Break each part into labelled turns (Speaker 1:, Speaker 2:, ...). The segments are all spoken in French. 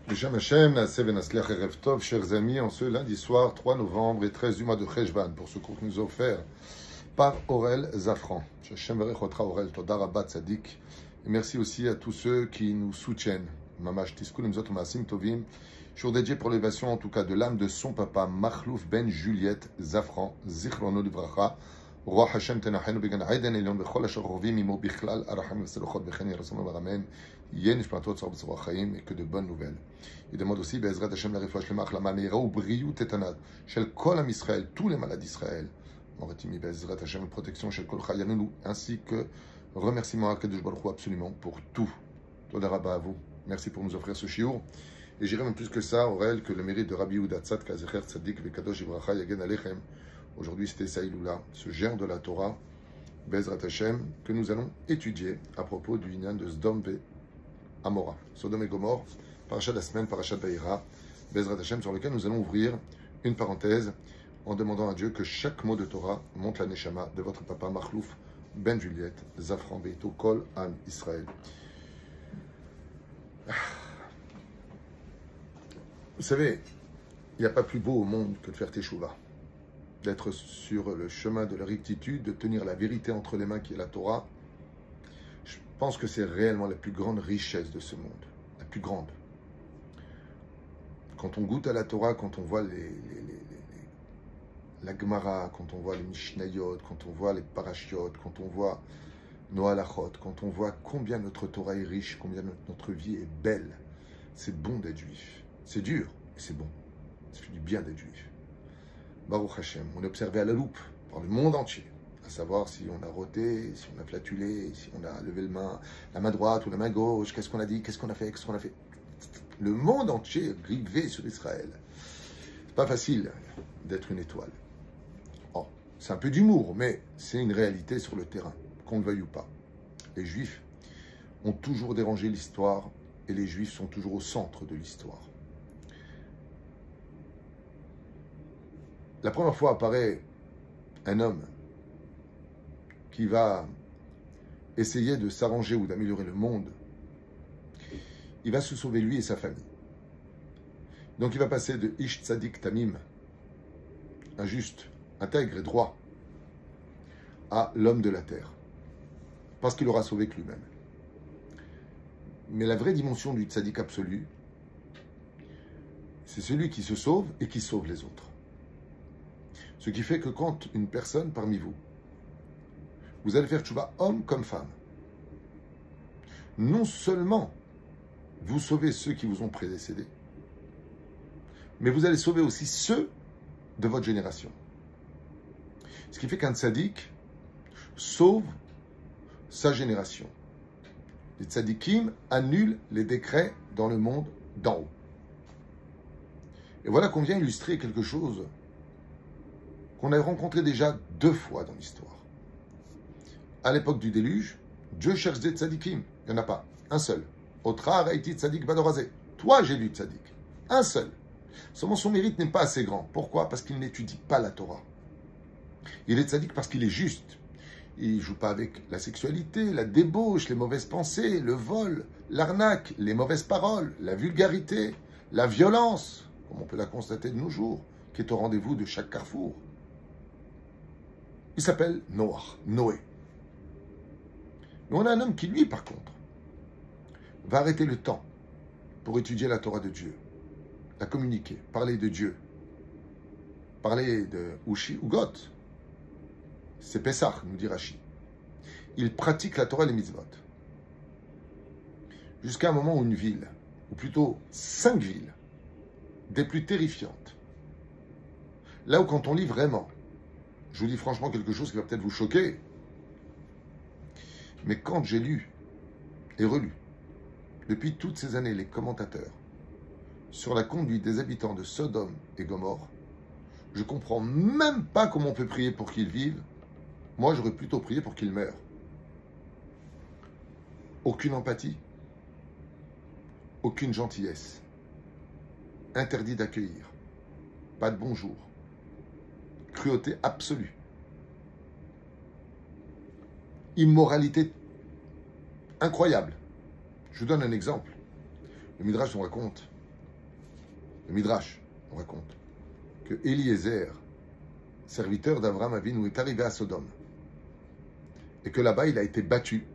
Speaker 1: Beshem Hashem, Naaseh Venatzliach Erev Tov, chers amis, en ce lundi soir, 3 novembre et 13 du mois de Cheshvan, pour ce cours que nous a offert par Aurel Zafran. Hashem Verechotra Aurel, Toda Rabba Tzadik. Et merci aussi à tous ceux qui nous soutiennent. Mamash Tiskul, Mzot Maasim Tovim. Jour dédié pour l'élévation, en tout cas, de l'âme de son papa, Makhlouf Ben Juliette Zafran, Zichrono Livracha. Roi Hashem Tenachenu Began Aiden Elion Bechol Asher Rovim Imo Bichlal Aracham Veselochot Bechen Yerasonu Baramen Yen Ishmatot Tzor B'Tzor Chaim, et que de bonnes nouvelles. Il demande aussi Be'ezrat Hashem la Refoua Shlema Achlama Meira ou Briut Etanad Shel Kol Am Israël, tous les malades d'Israël. Moratimi Be'ezrat Hashem une protection Shel Kol Chayanunu, ainsi que remerciement à Kadosh Baruch Hu absolument pour tout. Toda Rabba à vous. Merci pour nous offrir ce shiur. Et j'irai même plus que ça, Aurel, que le mérite de Rabbi Yehuda Tzadka Zecher Tzadik Vekadosh Ivracha Yagen Alechem. Aujourd'hui, c'était Saïloula, ce germe de la Torah, Bezrat Hashem, que nous allons étudier à propos du Inyan de Sdom ve Amora. Sodom et Gomorre, parachat de la semaine, parachat Vayera, Bezrat Hashem, sur lequel nous allons ouvrir une parenthèse en demandant à Dieu que chaque mot de Torah monte la Neshama de votre papa Makhlouf Ben Juliette, Zafran Beito, Kol Am Israël. Vous savez, il n'y a pas plus beau au monde que de faire Teshuvah, d'être sur le chemin de la rectitude, de tenir la vérité entre les mains qui est la Torah. Je pense que c'est réellement la plus grande richesse de ce monde, la plus grande. Quand on goûte à la Torah, quand on voit la Gemara, quand on voit les Mishnayot, quand on voit les Parashiot, quand on voit nos halachot, quand on voit combien notre Torah est riche, combien notre vie est belle, c'est bon d'être juif. C'est dur, mais c'est bon. Ça fait du bien d'être juif. Baruch Hashem, on est observé à la loupe par le monde entier, à savoir si on a roté, si on a flatulé, si on a levé la main droite ou la main gauche, qu'est-ce qu'on a dit, qu'est-ce qu'on a fait, qu'est-ce qu'on a fait. Le monde entier est rivé sur Israël. C'est pas facile d'être une étoile. Oh, c'est un peu d'humour, mais c'est une réalité sur le terrain, qu'on le veuille ou pas. Les Juifs ont toujours dérangé l'histoire et les Juifs sont toujours au centre de l'histoire. La première fois apparaît un homme qui va essayer de s'arranger ou d'améliorer le monde. Il va se sauver lui et sa famille. Donc il va passer de Ish Tzadik Tamim, injuste, intègre et droit, à l'homme de la terre, parce qu'il aura sauvé que lui-même. Mais la vraie dimension du Tzadik absolu, c'est celui qui se sauve et qui sauve les autres. Ce qui fait que quand une personne parmi vous, vous allez faire tchouva homme comme femme, non seulement vous sauvez ceux qui vous ont précédés, mais vous allez sauver aussi ceux de votre génération. Ce qui fait qu'un tzaddik sauve sa génération. Les tzaddikim annulent les décrets dans le monde d'en haut. Et voilà qu'on vient illustrer quelque chose qu'on a rencontré déjà 2 fois dans l'histoire. À l'époque du déluge, Dieu cherche des tzadikim. Il n'y en a pas. Un seul. Otra reiti tzadik badorazé. Toi, j'ai lu tzadik. Un seul. Seulement son mérite n'est pas assez grand. Pourquoi? Parce qu'il n'étudie pas la Torah. Il est tzadik parce qu'il est juste. Il ne joue pas avec la sexualité, la débauche, les mauvaises pensées, le vol, l'arnaque, les mauvaises paroles, la vulgarité, la violence, comme on peut la constater de nos jours, qui est au rendez-vous de chaque carrefour. Il s'appelle Noé. Mais on a un homme qui, lui, par contre, va arrêter le temps pour étudier la Torah de Dieu, la communiquer, parler de Dieu, parler de Ushi ou Got. C'est Pessah, nous dit Rashi. Il pratique la Torah et les mitzvot. Jusqu'à un moment où une ville, ou plutôt 5 villes, des plus terrifiantes, là où quand on lit vraiment, je vous dis franchement quelque chose qui va peut-être vous choquer, mais quand j'ai lu et relu, depuis toutes ces années, les commentateurs sur la conduite des habitants de Sodome et Gomorre, je ne comprends même pas comment on peut prier pour qu'ils vivent. Moi, j'aurais plutôt prié pour qu'ils meurent. Aucune empathie, aucune gentillesse, interdit d'accueillir, pas de bonjour, cruauté absolue, immoralité incroyable. Je vous donne un exemple. Le Midrash nous raconte Le Midrash, on raconte que Eliezer, serviteur d'Abraham Avinu, est arrivé à Sodome. Et que là-bas, il a été battu.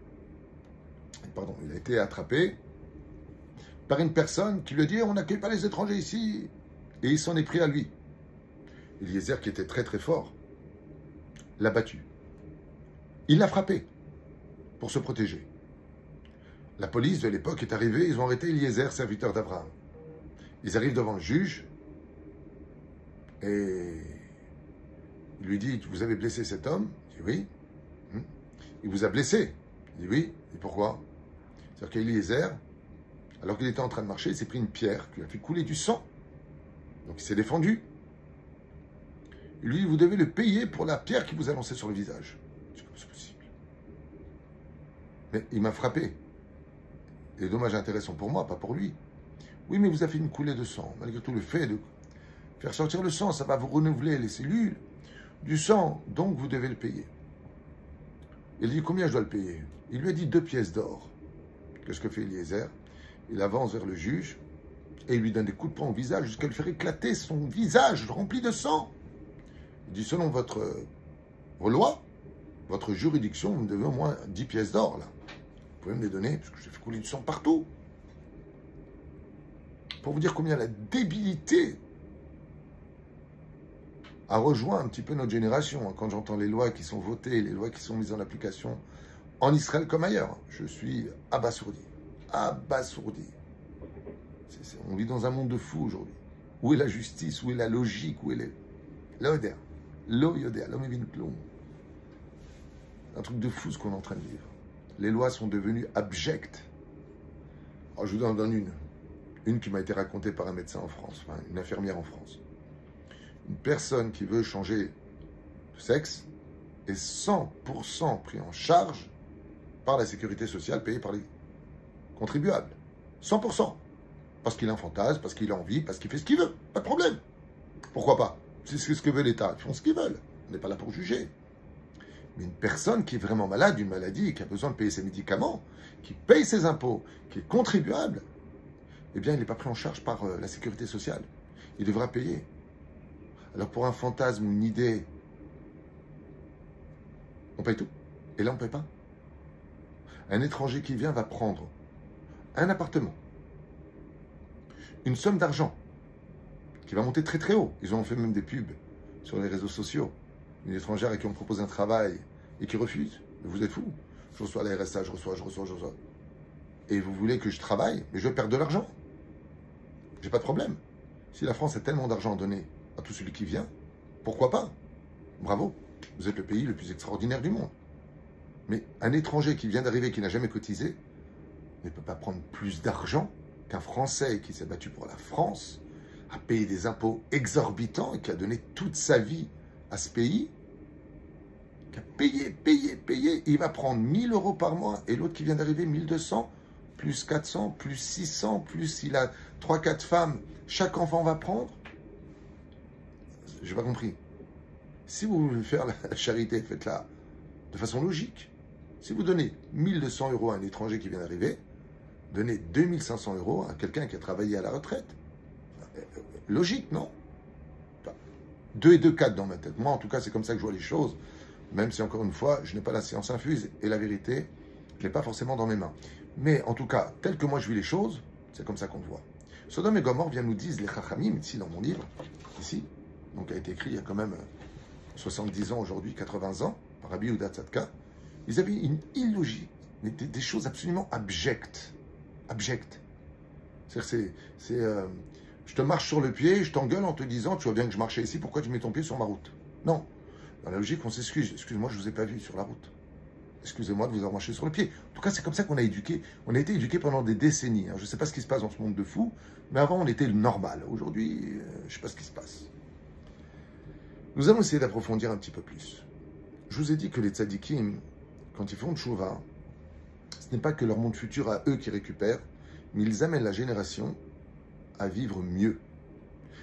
Speaker 1: Pardon, il a été attrapé par une personne qui lui a dit « On n'accueille pas les étrangers ici ». Et il s'en est pris à lui. Eliezer, qui était très très fort, l'a battu. Il l'a frappé pour se protéger. La police de l'époque est arrivée, ils ont arrêté Eliezer, serviteur d'Abraham. Ils arrivent devant le juge et il lui dit « Vous avez blessé cet homme ?» Il dit « Oui. » Il vous a blessé? Il dit « Oui. » Et pourquoi? C'est-à-dire qu'Eliezer, alors qu'il était en train de marcher, il s'est pris une pierre qui lui a fait couler du sang. Donc il s'est défendu. Il lui dit « Vous devez le payer pour la pierre qu'il vous a lancée sur le visage. » Je dis « C'est possible. » Mais il m'a frappé. Les dommages intéressants pour moi, pas pour lui. Oui, mais vous avez fait une coulée de sang. Malgré tout, le fait de faire sortir le sang, ça va vous renouveler les cellules du sang. Donc, vous devez le payer. Il dit, combien je dois le payer? Il lui a dit 2 pièces d'or. Qu'est-ce que fait Eliezer? Il avance vers le juge et il lui donne des coups de poing au visage jusqu'à lui faire éclater son visage rempli de sang. Il dit, selon vos lois, votre juridiction, vous me devez au moins 10 pièces d'or, là. Vous pouvez me les donner, parce que j'ai fait couler du sang partout. Pour vous dire combien la débilité a rejoint un petit peu notre génération. Quand j'entends les lois qui sont votées, les lois qui sont mises en application en Israël comme ailleurs, je suis abasourdi. Abasourdi. On vit dans un monde de fous aujourd'hui. Où est la justice? Où est la logique? Où est l'odeur? L'odeur, l'homme est venu plomb. Un truc de fou ce qu'on est en train de vivre. Les lois sont devenues abjectes. Alors, je vous en donne une qui m'a été racontée par un médecin en France, enfin, une infirmière en France. Une personne qui veut changer de sexe est 100% pris en charge par la sécurité sociale payée par les contribuables. 100%. Parce qu'il a un fantasme, parce qu'il a envie, parce qu'il fait ce qu'il veut. Pas de problème. Pourquoi pas? C'est ce que veut l'État. Ils font ce qu'ils veulent. On n'est pas là pour juger. Mais une personne qui est vraiment malade d'une maladie et qui a besoin de payer ses médicaments, qui paye ses impôts, qui est contribuable, eh bien, il n'est pas pris en charge par la sécurité sociale. Il devra payer. Alors, pour un fantasme ou une idée, on paye tout. Et là, on ne paye pas. Un étranger qui vient va prendre un appartement, une somme d'argent, qui va monter très très haut. Ils ont fait même des pubs sur les réseaux sociaux. Une étrangère à qui on propose un travail et qui refuse. Vous êtes fou. Je reçois la RSA, je reçois. Et vous voulez que je travaille, mais je perds de l'argent. J'ai pas de problème. Si la France a tellement d'argent à donner à tout celui qui vient, pourquoi pas? Bravo. Vous êtes le pays le plus extraordinaire du monde. Mais un étranger qui vient d'arriver, qui n'a jamais cotisé, ne peut pas prendre plus d'argent qu'un Français qui s'est battu pour la France, a payé des impôts exorbitants et qui a donné toute sa vie à ce pays, qui a payé, il va prendre 1000 € par mois, et l'autre qui vient d'arriver, 1200, plus 400, plus 600, plus il a 3-4 femmes, chaque enfant va prendre. J'ai pas compris. Si vous voulez faire la charité, faites-la de façon logique. Si vous donnez 1200 € à un étranger qui vient d'arriver, donnez 2500 € à quelqu'un qui a travaillé à la retraite. Logique, non? 2 et 2, 4 dans ma tête. Moi, en tout cas, c'est comme ça que je vois les choses. Même si, encore une fois, je n'ai pas la science infuse et la vérité n'est pas forcément dans mes mains. Mais, en tout cas, tel que moi je vis les choses, c'est comme ça qu'on le voit. Sodome et Gomorrhe nous disent, les Chachamim, ici dans mon livre, ici, donc a été écrit il y a quand même 70 ans aujourd'hui, 80 ans, par Rabbi Yehuda Tzadka, ils avaient une illogique, des choses absolument abjectes. Abjectes. C'est je te marche sur le pied, je t'engueule en te disant, tu vois bien que je marchais ici, pourquoi tu mets ton pied sur ma route? Non. Dans la logique, on s'excuse. Excuse-moi, je ne vous ai pas vu sur la route. Excusez-moi de vous avoir marché sur le pied. En tout cas, c'est comme ça qu'on a éduqué. On a été éduqué pendant des décennies. Je ne sais pas ce qui se passe dans ce monde de fous, mais avant, on était le normal. Aujourd'hui, je ne sais pas ce qui se passe. Nous allons essayer d'approfondir un petit peu plus. Je vous ai dit que les tzadikim, quand ils font tchouva, ce n'est pas que leur monde futur à eux qui récupèrent, mais ils amènent la génération à vivre mieux.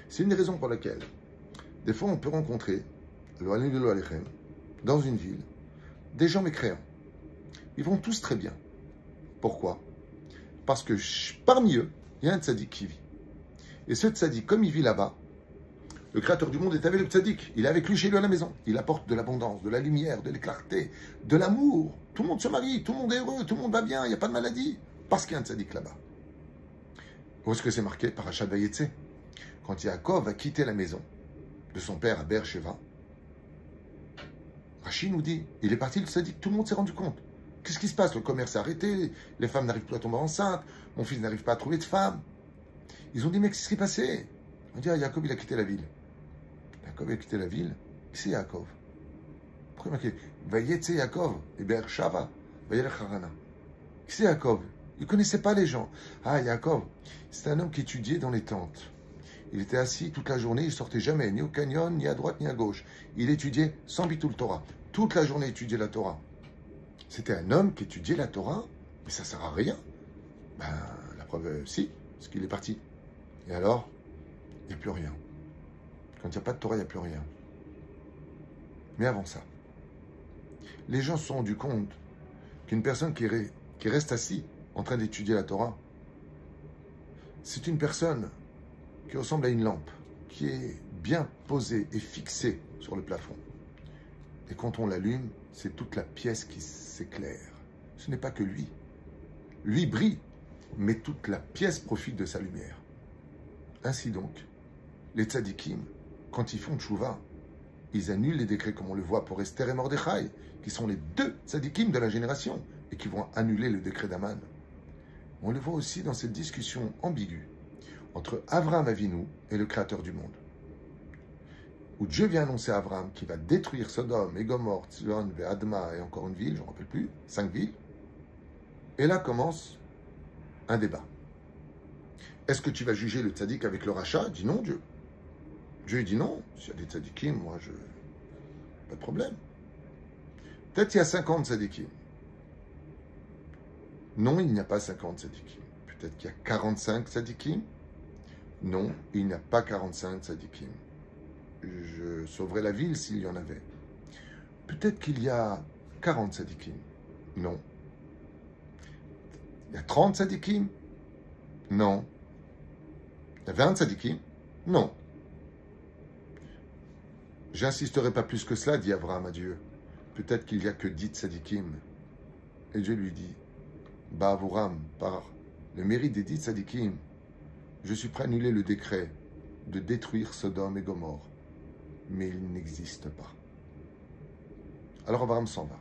Speaker 1: C'est une des raisons pour laquelle, des fois, on peut rencontrer, dans une ville, des gens mécréants. Ils vont tous très bien. Pourquoi? Parce que parmi eux, il y a un tzaddik qui vit. Et ce tzaddik, comme il vit là-bas, le créateur du monde est avec le tzaddik. Il est avec lui chez lui à la maison. Il apporte de l'abondance, de la lumière, de la clarté, de l'amour. Tout le monde se marie, tout le monde est heureux, tout le monde va bien, il n'y a pas de maladie. Parce qu'il y a un tzaddik là-bas. Où est-ce que c'est marqué? Parashat Vayetse. Quand Yaakov a quitté la maison de son père à Beersheva, Rachid nous dit, il est parti, le tzaddik, tout le monde s'est rendu compte. Qu'est-ce qui se passe? Le commerce est arrêté, les femmes n'arrivent plus à tomber enceintes, mon fils n'arrive pas à trouver de femme. Ils ont dit, mais qu'est-ce qui s'est passé? On dit, ah, Yaakov, il a quitté la ville. Yaakov a quitté la ville. Qui c'est Yaakov? Pourquoi il m'a quitté? Vayetse Yaakov, et Beersheva, Vayelech Harana. Qui c'est Yaakov? Il ne connaissait pas les gens. Ah, Yaakov, c'est un homme qui étudiait dans les tentes. Il était assis toute la journée, il ne sortait jamais, ni au canyon, ni à droite, ni à gauche. Il étudiait sans bitul Torah. Toute la journée, il étudiait la Torah. C'était un homme qui étudiait la Torah, mais ça ne sert à rien. Ben, la preuve, si, parce qu'il est parti. Et alors, il n'y a plus rien. Quand il n'y a pas de Torah, il n'y a plus rien. Mais avant ça, les gens se sont rendus compte qu'une personne qui reste assis en train d'étudier la Torah, c'est une personne qui ressemble à une lampe, qui est bien posée et fixée sur le plafond. Et quand on l'allume, c'est toute la pièce qui s'éclaire. Ce n'est pas que lui. Lui brille, mais toute la pièce profite de sa lumière. Ainsi donc, les tzadikim, quand ils font tchouva, ils annulent les décrets comme on le voit pour Esther et Mordechai, qui sont les deux tzadikim de la génération, et qui vont annuler le décret d'Aman. On le voit aussi dans cette discussion ambiguë entre Avraham Avinu et le Créateur du monde, où Dieu vient annoncer à Avraham qu'il va détruire Sodome, et Gomorrhe, Tzidon, Adma et encore une ville, je ne me rappelle plus, 5 villes. Et là commence un débat. Est-ce que tu vas juger le tzaddik avec le rachat? Dit non, Dieu. Dieu dit non. S'il y a des tzaddikim, moi, pas de problème. Peut-être il y a 50 tzaddikim. Non, il n'y a pas 50 tzaddikim. Peut-être qu'il y a 45 tzaddikim. Non, il n'y a pas 45 tzaddikim. Je sauverai la ville s'il y en avait. Peut-être qu'il y a 40 tzaddikim. Non. Il y a 30 tzaddikim? Non. Il y a 20 tzaddikim? Non. J'insisterai pas plus que cela, dit Abraham à Dieu. Peut-être qu'il n'y a que 10 tzaddikim. Et Dieu lui dit, Ba'avuram, par le mérite des 10 tzaddikim, je suis prêt à annuler le décret de détruire Sodome et Gomorrhe. Mais il n'existe pas. Alors Abraham s'en va.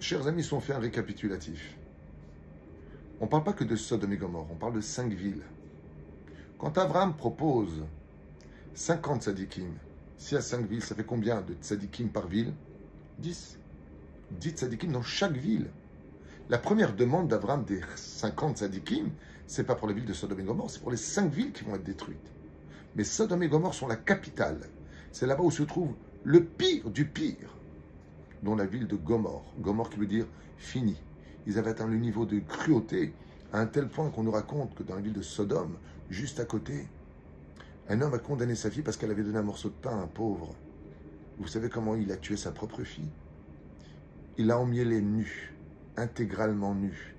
Speaker 1: Chers amis, si on fait un récapitulatif, on ne parle pas que de Sodome et Gomorrhe, on parle de 5 villes. Quand Abraham propose 50 tzadikim, s'il y a 5 villes, ça fait combien de tzadikim par ville? 10. 10 tzadikim dans chaque ville. La première demande d'Abraham des 50 tzadikim, ce n'est pas pour la ville de Sodome et Gomorrhe, c'est pour les 5 villes qui vont être détruites. Mais Sodome et Gomorrhe sont la capitale. C'est là-bas où se trouve le pire du pire, dont la ville de Gomorrhe. Gomorrhe qui veut dire fini. Ils avaient atteint le niveau de cruauté à un tel point qu'on nous raconte que dans la ville de Sodome, juste à côté, un homme a condamné sa fille parce qu'elle avait donné un morceau de pain à un pauvre. Vous savez comment il a tué sa propre fille? Il l'a emmielée nue, intégralement nue.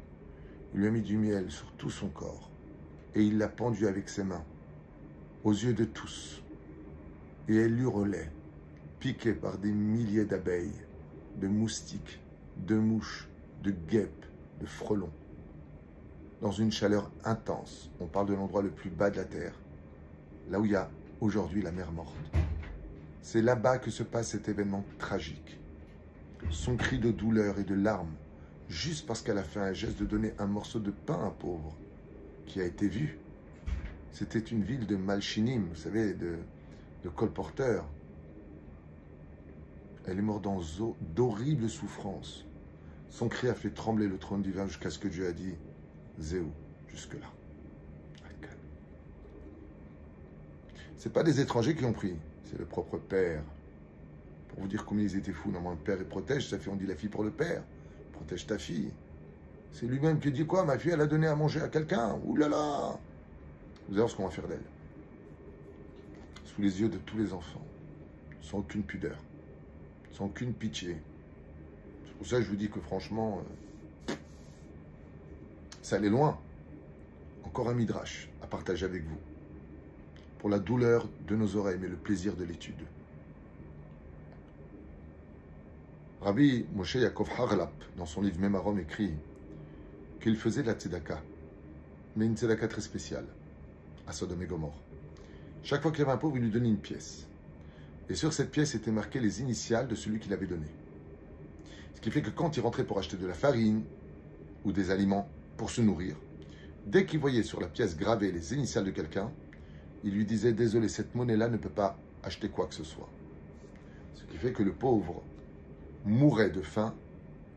Speaker 1: Il lui a mis du miel sur tout son corps et il l'a pendue avec ses mains, aux yeux de tous. Et elle hurlait, piquée par des milliers d'abeilles, de moustiques, de mouches, de guêpes, de frelons. Dans une chaleur intense, on parle de l'endroit le plus bas de la terre, là où il y a aujourd'hui la mer morte. C'est là-bas que se passe cet événement tragique. Son cri de douleur et de larmes, juste parce qu'elle a fait un geste de donner un morceau de pain à un pauvre, qui a été vu. C'était une ville de Malchinim, vous savez, de colporteurs. Elle est morte dans d'horribles souffrances. Son cri a fait trembler le trône divin jusqu'à ce que Dieu a dit « Zéou, jusque-là. » Ce n'est pas des étrangers qui ont pris, c'est le propre père. Pour vous dire combien ils étaient fous. Normalement, le père, il protège sa fille. On dit la fille pour le père. Protège ta fille. C'est lui-même qui dit quoi? Ma fille, elle a donné à manger à quelqu'un. Ouh là là! Vous allez voir ce qu'on va faire d'elle. Sous les yeux de tous les enfants. Sans aucune pudeur. Sans aucune pitié. C'est pour ça que je vous dis que franchement, ça allait loin. encore un midrash à partager avec vous, pour la douleur de nos oreilles, mais le plaisir de l'étude. Rabbi Moshe Yaakov Harlap, dans son livre Mémarom, écrit qu'il faisait de la tzedaka, mais une tzedaka très spéciale, à Sodome et Gomorre. Chaque fois qu'il y avait un pauvre, il lui donnait une pièce. Et sur cette pièce étaient marquées les initiales de celui qui l'avait donné. Ce qui fait que quand il rentrait pour acheter de la farine ou des aliments pour se nourrir, dès qu'il voyait sur la pièce gravée les initiales de quelqu'un, il lui disait « Désolé, cette monnaie-là ne peut pas acheter quoi que ce soit ». Ce qui fait que le pauvre mourait de faim,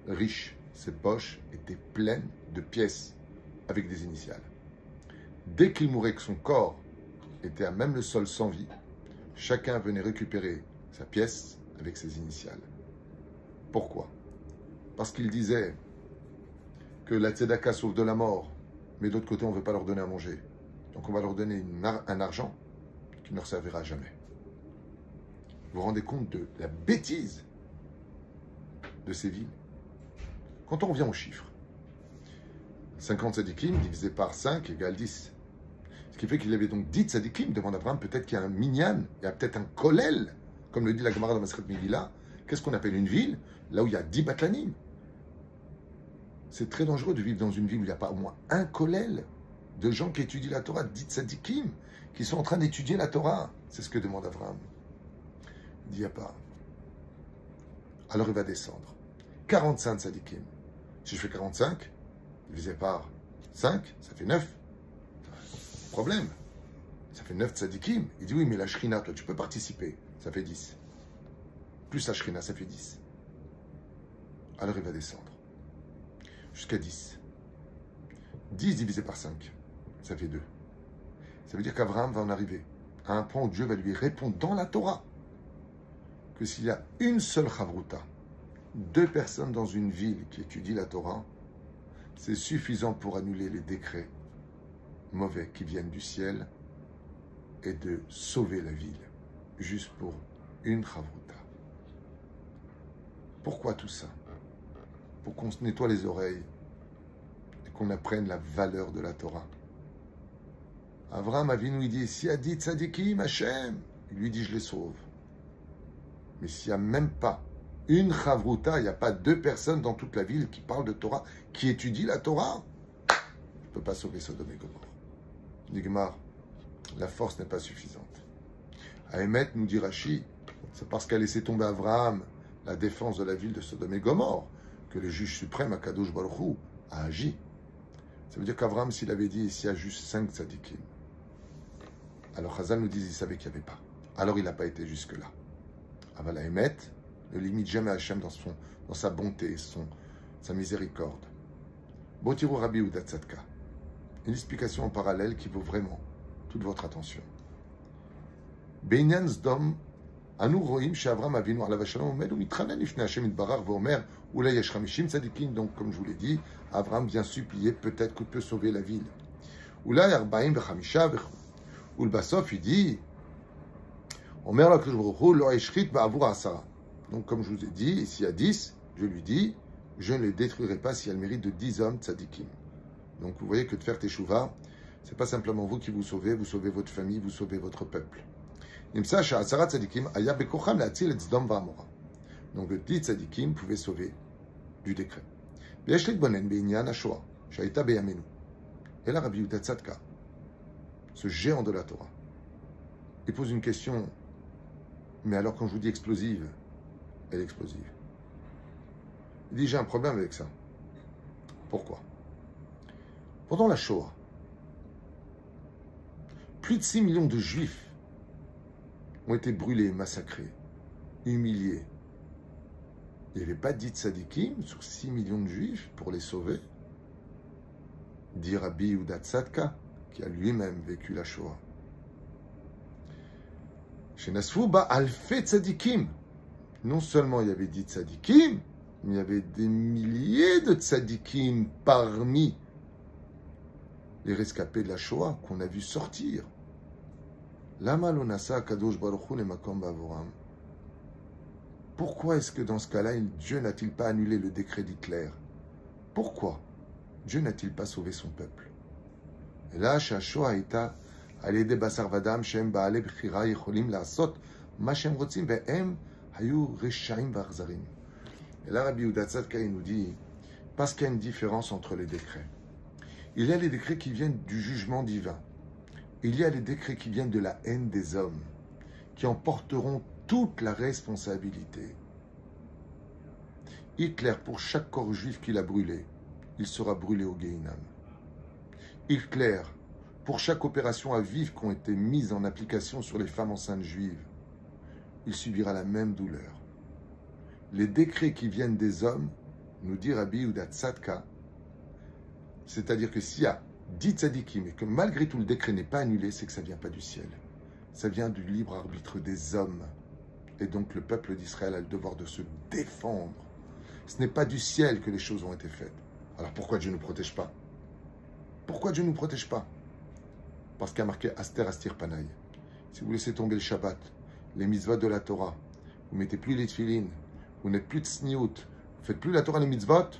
Speaker 1: riche, ses poches étaient pleines de pièces avec des initiales. Dès qu'il mourait, que son corps était à même le sol sans vie, chacun venait récupérer sa pièce avec ses initiales. Pourquoi? Parce qu'il disait que la tzedaka sauve de la mort, mais d'autre côté, on ne veut pas leur donner à manger. Donc on va leur donner un argent qui ne leur servira jamais. Vous vous rendez compte de la bêtise de ces villes? Quand on revient aux chiffres, 50 tzadikim divisé par 5 égale 10. Ce qui fait qu'il y avait donc 10 tzadikim, demande Abraham, peut-être qu'il y a un minyan, il y a peut-être un kollel, comme le dit la Gemara dans Masechet Megillah. Qu'est-ce qu'on appelle une ville? Là où il y a 10 batlanim. C'est très dangereux de vivre dans une ville où il n'y a pas au moins un kollel de gens qui étudient la Torah, 10 tzadikim, qui sont en train d'étudier la Torah. C'est ce que demande Abraham. Il dit, il n'y a pas. Alors il va descendre. 45 tzadikim. Si je fais 45, divisé par 5, ça fait 9. Problème. Ça fait 9 tzadikim. Il dit oui, mais la shrina, toi, tu peux participer. Ça fait 10. Plus la shrina, ça fait 10. Alors il va descendre. Jusqu'à 10. 10 divisé par 5, ça fait 2. Ça veut dire qu'Abraham va en arriver à un point où Dieu va lui répondre dans la Torah que s'il y a une seule chavruta, 2 personnes dans une ville qui étudient la Torah, c'est suffisant pour annuler les décrets mauvais qui viennent du ciel et de sauver la ville, juste pour une chavruta. Pourquoi tout ça? Pour qu'on se nettoie les oreilles et qu'on apprenne la valeur de la Torah. Avraham Avinu, il dit, s'il y a 10 tzadikim, Hachem, il lui dit, je les sauve. Mais s'il n'y a même pas une chavruta, il n'y a pas 2 personnes dans toute la ville qui parlent de Torah, qui étudient la Torah, je ne peux pas sauver Sodome et Gomorre. Nigmar, la force n'est pas suffisante. À Emet, nous dit Rashi, c'est parce qu'a laissé tomber Avraham la défense de la ville de Sodome et Gomorre que le juge suprême, Akadosh Baruch Hu, a agi. Ça veut dire qu'Avraham, s'il avait dit, s'il y a juste 5 tzadikim, alors Chazal nous dit, il savait qu'il n'y avait pas. Alors il n'a pas été jusque-là. Aval Emet ne limite jamais Hachem dans sa bonté, sa miséricorde. Botiru Rabbi Yehuda Tzadka. Une explication en parallèle qui vaut vraiment toute votre attention. Beinyan Zdom, Anu Roim, She'Avram Avinu Alav Shalom Omed, Umitchanan Lifnei Hashem Yitbarach Ve'omer, Oulay Yesh 50 tzadikim. Donc, comme je vous l'ai dit, Avram vient supplier, peut-être que peut sauver la ville. Oulay 40 v'chamisha v'chou. Ou le Bassof, il dit, Omer la Kadosh Baruch Hu, Lo Eshchit Ba'avur Asara. Donc, comme je vous ai dit, s'il y a 10, je lui dis, je ne les détruirai pas s'il y a le mérite de 10 hommes tzadikim. Donc, vous voyez que de faire teshuva, ce n'est pas simplement vous qui vous sauvez votre famille, vous sauvez votre peuple. Donc, le 10 tzadikim pouvait sauver du décret. Et là, Rabbi Yehuda Tzadka, ce géant de la Torah, il pose une question, mais alors quand je vous dis explosive, elle est explosive. Il dit, j'ai un problème avec ça. Pourquoi? Pendant la Shoah, plus de 6 millions de Juifs ont été brûlés, massacrés, humiliés. Il n'y avait pas dit tzadikim sur 6 millions de Juifs pour les sauver. Dit Rabbi Yehuda Tzadka, qui a lui-même vécu la Shoah. Chez Nasfouba, alfé tzadikim. Non seulement il y avait dit tzadikim, mais il y avait des milliers de tzadikim parmi les rescapés de la Shoah qu'on a vu sortir. Lama lo nasa kadosh baruch hu lemakom ba'avoram. Pourquoi est-ce que dans ce cas-là, Dieu n'a-t-il pas annulé le décret d'Hitler? Pourquoi Dieu n'a-t-il pas sauvé son peuple? Et là, שהשואה הייתה על ידי בשר ודם שהם בעלי בחירה יכולים לעשות מה שהם רוצים, והם היו רשעים ואכזרים. Et là, Rabbi Yehuda Tzadka, il nous dit, parce qu'il y a une différence entre les décrets. Il y a les décrets qui viennent du jugement divin. Il y a les décrets qui viennent de la haine des hommes, qui en porteront toute la responsabilité. Hitler, pour chaque corps juif qu'il a brûlé, il sera brûlé au Gehinam. Hitler, pour chaque opération à vivre qui ont été mise en application sur les femmes enceintes juives, il subira la même douleur. Les décrets qui viennent des hommes, nous dit Rabbi Yehuda Tzadka, c'est-à-dire que s'il y a 10 tzadikim et que malgré tout le décret n'est pas annulé, c'est que ça ne vient pas du ciel. Ça vient du libre arbitre des hommes. Et donc le peuple d'Israël a le devoir de se défendre. Ce n'est pas du ciel que les choses ont été faites. Alors pourquoi Dieu ne nous protège pas? Pourquoi Dieu ne nous protège pas? Parce qu'il y a marqué Aster Astir Panaï. Si vous laissez tomber le Shabbat, les mitzvot de la Torah, vous ne mettez plus les tefilines, vous n'êtes plus de sniout, vous ne faites plus la Torah, les mitzvot,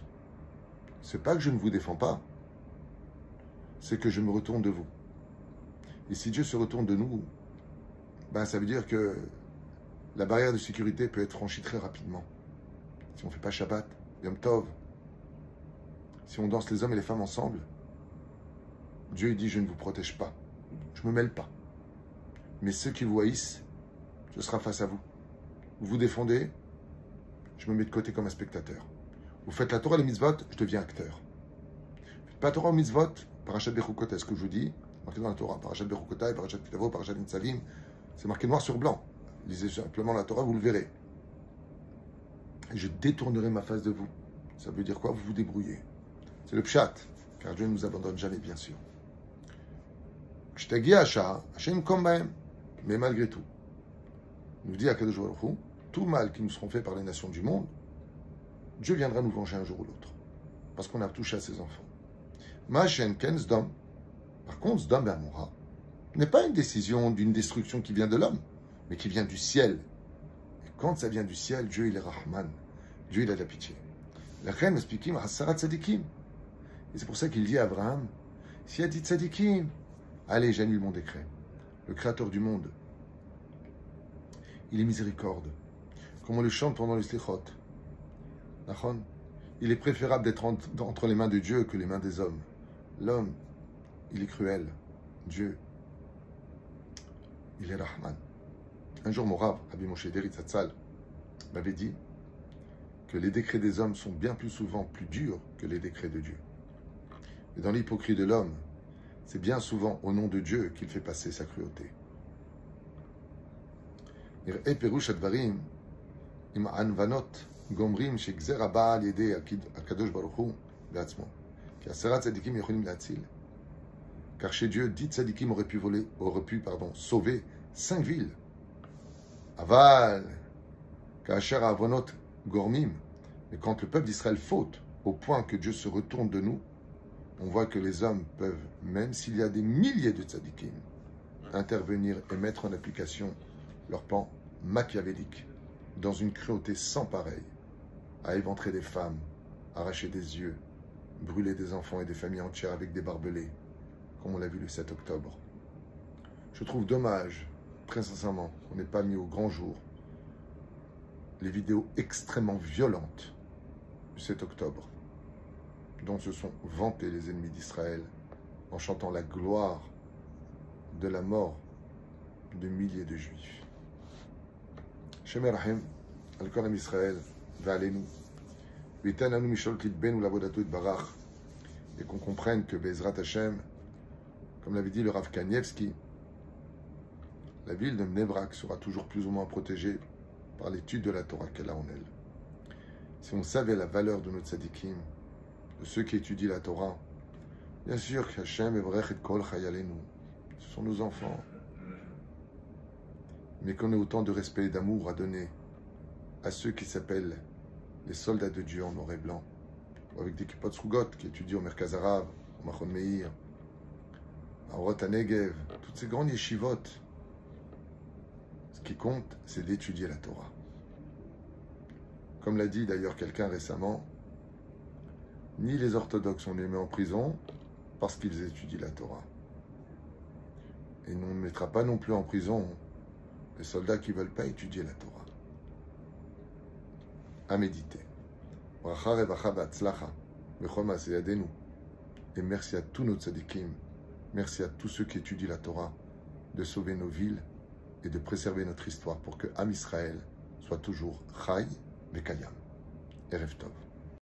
Speaker 1: c'est pas que je ne vous défends pas, c'est que je me retourne de vous. Et si Dieu se retourne de nous, ben ça veut dire que la barrière de sécurité peut être franchie très rapidement. Si on ne fait pas Shabbat, Yom Tov, si on danse les hommes et les femmes ensemble, Dieu il dit je ne vous protège pas, je ne me mêle pas. Mais ceux qui vous haïssent, ce sera face à vous. Vous vous défendez, je me mets de côté comme un spectateur. Vous faites la Torah, les mitzvot, je deviens acteur. Vous faites pas la Torah aux mitzvot, Parashat Bechukot, est-ce que je vous dis, marqué dans la Torah, Parashat Bechukotai, Parashat Kitavo, Parashat Nitzavim, c'est marqué noir sur blanc. Lisez simplement la Torah, vous le verrez. Et je détournerai ma face de vous. Ça veut dire quoi? Vous vous débrouillez. C'est le pshat, car Dieu ne nous abandonne jamais, bien sûr. Mais malgré tout, nous dit Akadosh Baruch Hu, tout mal qui nous seront faits par les nations du monde, Dieu viendra nous venger un jour ou l'autre, parce qu'on a touché à ses enfants. Ma'ashen ken Sdom, par contre, Sdom et Amora n'est pas une décision d'une destruction qui vient de l'homme, mais qui vient du ciel. Et quand ça vient du ciel, Dieu il est Rahman, Dieu il a de la pitié. La reine explique Hasarat Tzadikim. Et c'est pour ça qu'il dit à Abraham, s'il y a dit Tzadikim, allez, j'annule mon décret. Le créateur du monde, il est miséricorde. Comme on le chante pendant le Slichot. Il est préférable d'être entre les mains de Dieu que les mains des hommes. L'homme, il est cruel. Dieu, il est Rahman. Un jour, mon Rav, Rabbi Moshe Deri Tzatzal, m'avait dit que les décrets des hommes sont bien plus souvent plus durs que les décrets de Dieu. Et dans l'hypocrisie de l'homme, c'est bien souvent au nom de Dieu qu'il fait passer sa cruauté. נראה פירוש הדברים עם הענוונות גומרים שגזר הבא על ידי הקדוש ברוך הוא בעצמו. כי 10 צדיקים יכולים להציל. Car chez Dieu, 10 tzadikim auraient pu sauver 5 villes. Aval, כאשר העוונות גורמים. Mais quand le peuple d'Israël faute au point que Dieu se retourne de nous, on voit que les hommes peuvent, même s'il y a des milliers de tzadikim, intervenir et mettre en application leur plan machiavélique dans une cruauté sans pareille, à éventrer des femmes, arracher des yeux, brûler des enfants et des familles entières avec des barbelés, comme on l'a vu le 7 octobre. Je trouve dommage, très sincèrement, qu'on n'ait pas mis au grand jour les vidéos extrêmement violentes du 7 octobre, dont se sont vantés les ennemis d'Israël en chantant la gloire de la mort de milliers de Juifs. Shem Erachem, al kol am Israël, ve'aleinu, v'yitan lanu mishalot lidbenu la'avodato yitbarach, et qu'on comprenne que Bezrat Hashem, comme l'avait dit le Rav Kanievski, la ville de Bnei Brak sera toujours plus ou moins protégée par l'étude de la Torah qu'elle a en elle. Si on savait la valeur de nos tzadikim, de ceux qui étudient la Torah, bien sûr qu'Hashem evrech et kol chayalenu, ce sont nos enfants, mais qu'on ait autant de respect et d'amour à donner à ceux qui s'appellent les soldats de Dieu en noir et blanc, avec des kippot srugot qui étudient au Merkaz Arav, au Machon Meir, à Orot HaNegev, toutes ces grandes yeshivot. Ce qui compte, c'est d'étudier la Torah. Comme l'a dit d'ailleurs quelqu'un récemment, ni les orthodoxes on les met en prison parce qu'ils étudient la Torah. Et on ne mettra pas non plus en prison les soldats qui ne veulent pas étudier la Torah. À méditer. Et merci à tous nos tzadikim, merci à tous ceux qui étudient la Torah, de sauver nos villes et de préserver notre histoire pour que Am Israël soit toujours Chai Bekayam. Erev Tov.